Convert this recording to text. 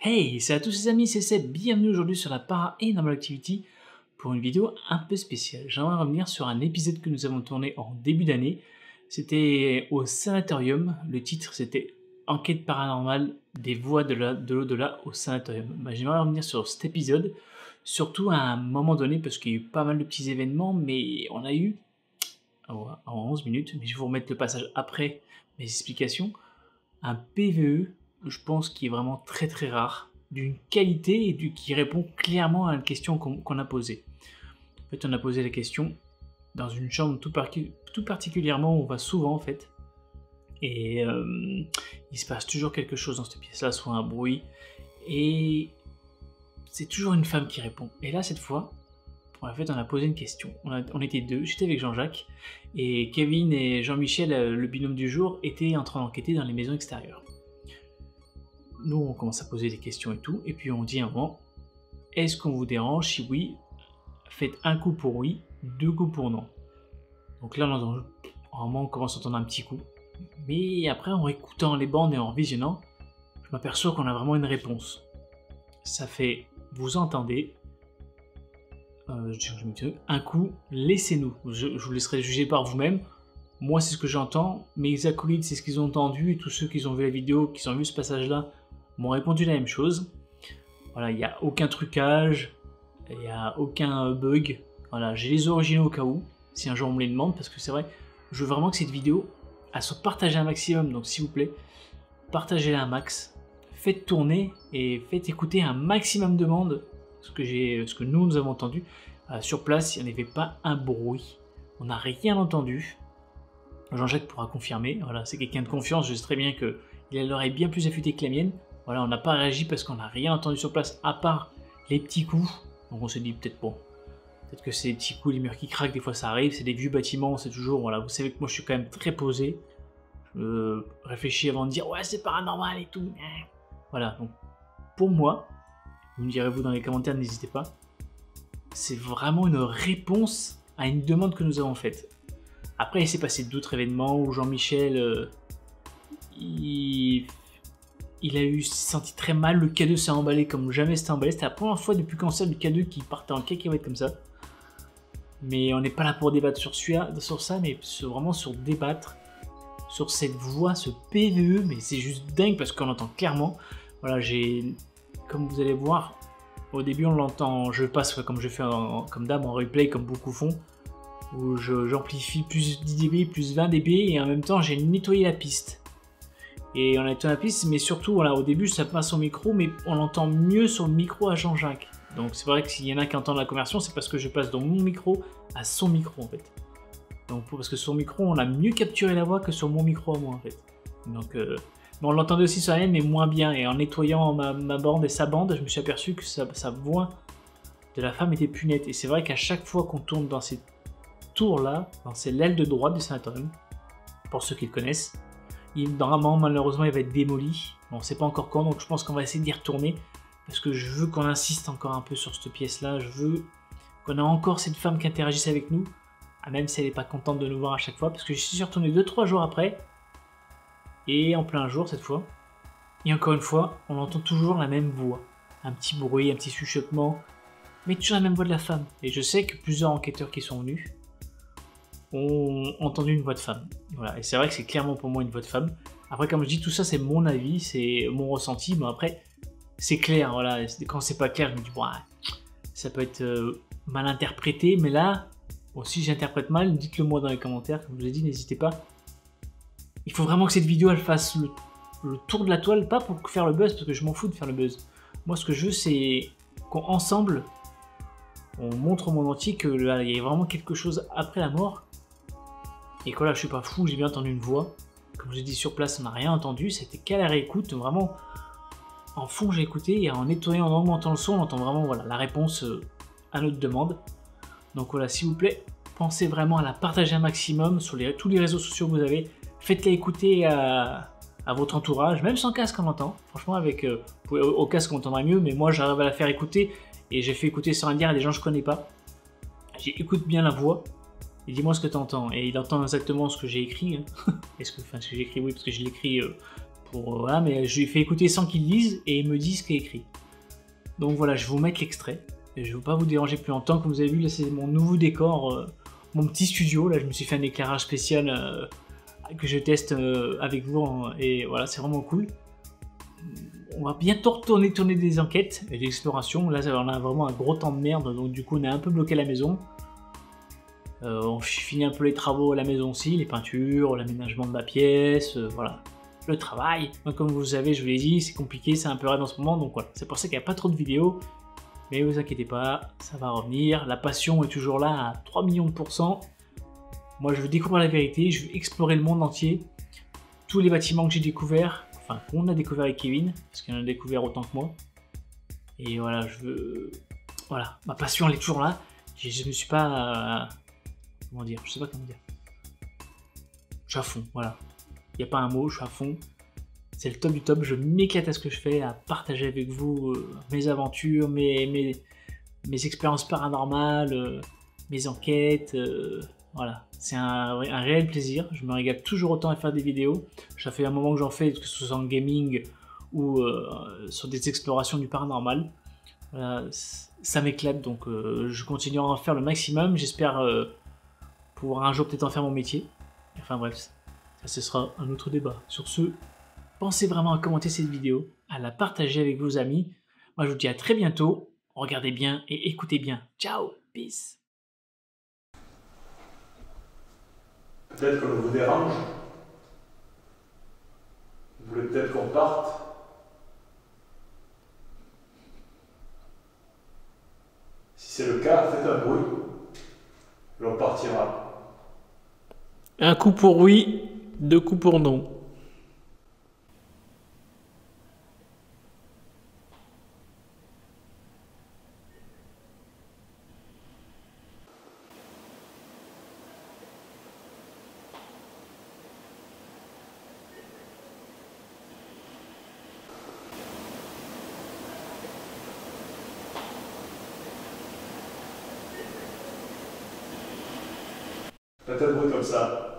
Hey, c'est à tous les amis, c'est Seb, bienvenue aujourd'hui sur la Paranormal Activity pour une vidéo un peu spéciale. J'aimerais revenir sur un épisode que nous avons tourné en début d'année. C'était au sanatorium, le titre c'était Enquête paranormale des voix de l'au-delà au sanatorium. J'aimerais revenir sur cet épisode, surtout à un moment donné parce qu'il y a eu pas mal de petits événements, mais on a eu, en 11 minutes, mais je vais vous remettre le passage après mes explications, un PVE, je pense, qui est vraiment très très rare, d'une qualité et qui répond clairement à la question qu'on a posée. En fait, on a posé la question dans une chambre tout particulièrement où on va souvent en fait, et il se passe toujours quelque chose dans cette pièce-là, soit un bruit, et c'est toujours une femme qui répond. Et là, cette fois, en fait, on a posé une question. On était deux, j'étais avec Jean-Jacques, et Kevin et Jean-Michel, le binôme du jour, étaient en train d'enquêter dans les maisons extérieures. Nous, on commence à poser des questions et tout, et puis on dit à un moment, est-ce qu'on vous dérange? Si oui, faites un coup pour oui, deux coups pour non. Donc là, on commence à entendre un petit coup, mais après, en écoutant les bandes et en visionnant, je m'aperçois qu'on a vraiment une réponse. Ça fait, vous entendez, un coup, laissez-nous. Je vous laisserai juger par vous-même. Moi, c'est ce que j'entends. Mes acolytes, c'est ce qu'ils ont entendu. Et tous ceux qui ont vu la vidéo, qui ont vu ce passage-là, m'ont répondu la même chose. Voilà, il n'y a aucun trucage. Il n'y a aucun bug. Voilà, j'ai les originaux au cas où, si un jour on me les demande. Parce que c'est vrai, je veux vraiment que cette vidéo, elle soit partagée un maximum. Donc, s'il vous plaît, partagez-la un max. Faites tourner et faites écouter un maximum de monde. Ce que nous avons entendu. Sur place, il n'y avait pas un bruit. On n'a rien entendu. Jean-Jacques pourra confirmer. Voilà, c'est quelqu'un de confiance. Je sais très bien qu'il a l'oreille bien plus affûtée que la mienne. Voilà, on n'a pas réagi parce qu'on n'a rien entendu sur place à part les petits coups. Donc on s'est dit peut-être peut-être que c'est des petits coups, les murs qui craquent, des fois ça arrive. C'est des vieux bâtiments, c'est toujours. Voilà, vous savez que moi je suis quand même très posé. Je réfléchis avant de dire ouais c'est paranormal et tout. Voilà, donc pour moi, vous me direz vous dans les commentaires, n'hésitez pas. C'est vraiment une réponse à une demande que nous avons faite. Après, il s'est passé d'autres événements où Jean-Michel, il a eu senti très mal. Le K2 s'est emballé comme jamais c'était emballé. C'était la première fois depuis qu'on sait du K2 qui partait en cacahuète comme ça. Mais on n'est pas là pour débattre sur ça, mais vraiment sur débattre sur cette voix, ce PVE. Mais c'est juste dingue parce qu'on l'entend clairement. Voilà, comme vous allez voir, au début on l'entend, je passe comme je fais comme d'hab en replay, comme beaucoup font, où j'amplifie plus 10 dB, plus 20 dB, et en même temps j'ai nettoyé la piste. Et on a nettoyé la piste, mais surtout, voilà, au début ça passe au micro, mais on l'entend mieux sur le micro à Jean-Jacques. Donc c'est vrai que s'il y en a qui entendent la conversion, c'est parce que je passe dans mon micro à son micro en fait. Donc parce que sur le micro, on a mieux capturé la voix que sur mon micro à moi en fait. Donc mais on l'entendait aussi sur la mienne, mais moins bien. Et en nettoyant ma bande et sa bande, je me suis aperçu que sa voix de la femme était plus nette. Et c'est vrai qu'à chaque fois qu'on tourne dans ces tour-là, c'est l'aile de droite du sanatorium, pour ceux qui le connaissent. Normalement, malheureusement, il va être démoli. Bon, on ne sait pas encore quand, donc je pense qu'on va essayer d'y retourner, parce que je veux qu'on insiste encore un peu sur cette pièce-là. Je veux qu'on ait encore cette femme qui interagisse avec nous, même si elle n'est pas contente de nous voir à chaque fois, parce que je suis retourné 2-3 jours après, et en plein jour cette fois. Et encore une fois, on entend toujours la même voix. Un petit bruit, un petit chuchotement, mais toujours la même voix de la femme. Et je sais que plusieurs enquêteurs qui sont venus ont entendu une voix de femme. Voilà, et c'est vrai que c'est clairement pour moi une voix de femme. Après, comme je dis, tout ça c'est mon avis, c'est mon ressenti. Bon après, c'est clair, voilà. Quand c'est pas clair, je me dis bon, ça peut être mal interprété, mais là, bon, si j'interprète mal, dites-le moi dans les commentaires. Comme je vous ai dit, n'hésitez pas. Il faut vraiment que cette vidéo elle fasse le tour de la toile, pas pour faire le buzz, parce que je m'en fous de faire le buzz. Moi, ce que je veux, c'est qu'ensemble, on montre au monde entier que là, il y a vraiment quelque chose après la mort. Et que là, je suis pas fou, j'ai bien entendu une voix. Comme je l'ai dit sur place, on n'a rien entendu. C'était qu'à la réécoute, vraiment en fond, j'ai écouté. Et en nettoyant, en augmentant le son, on entend vraiment voilà, la réponse à notre demande. Donc voilà, s'il vous plaît, pensez vraiment à la partager un maximum sur tous les réseaux sociaux que vous avez. Faites-la écouter à votre entourage, même sans casque on entend. Franchement, au casque on entendrait mieux, mais moi j'arrive à la faire écouter. Et j'ai fait écouter sur un lien à des gens que je connais pas. J'écoute bien la voix. Et dis-moi ce que tu entends. Et il entend exactement ce que j'ai écrit. Hein. Ce que j'ai écrit, oui, parce que je l'écris Voilà, mais je lui ai fait écouter sans qu'il lise et il me dit ce qu'il a écrit. Donc voilà, je vais vous mettre l'extrait. Je ne veux pas vous déranger plus longtemps. Comme vous avez vu, là c'est mon nouveau décor, mon petit studio. Là je me suis fait un éclairage spécial que je teste avec vous. Et voilà, c'est vraiment cool. On va bientôt tourner des enquêtes et des explorations. Là on a vraiment un gros temps de merde. Donc du coup on est un peu bloqué à la maison. On finit un peu les travaux à la maison aussi. Les peintures, l'aménagement de ma pièce. Voilà. Le travail. Donc, comme vous savez, je vous l'ai dit, c'est compliqué, c'est un peu raide en ce moment. Donc voilà, c'est pour ça qu'il n'y a pas trop de vidéos. Mais vous inquiétez pas, ça va revenir. La passion est toujours là à 3 millions de %. Moi, je veux découvrir la vérité, je veux explorer le monde entier. Tous les bâtiments que j'ai découverts, enfin qu'on a découvert avec Kevin, parce qu'il en a découvert autant que moi. Et voilà, je veux... Voilà, ma passion elle est toujours là. Je me suis pas... Comment dire? Je sais pas comment dire. Je suis à fond, voilà. Il n'y a pas un mot, je suis à fond. C'est le top du top, je m'éclate à ce que je fais, à partager avec vous mes aventures, mes expériences paranormales, mes enquêtes. Voilà, c'est un réel plaisir. Je me régale toujours autant à faire des vidéos. Ça fait un moment que j'en fais, que ce soit en gaming ou sur des explorations du paranormal. Voilà, ça m'éclate, donc je continuerai à en faire le maximum. J'espère pouvoir un jour peut-être en faire mon métier. Enfin bref, ça ce sera un autre débat. Sur ce, pensez vraiment à commenter cette vidéo, à la partager avec vos amis. Moi, je vous dis à très bientôt. Regardez bien et écoutez bien. Ciao, peace. Peut-être qu'on vous dérange. Vous voulez peut-être qu'on parte. Si c'est le cas, faites un bruit. Et on partira. Un coup pour oui, 2 coups pour non. Faites un bruit comme ça.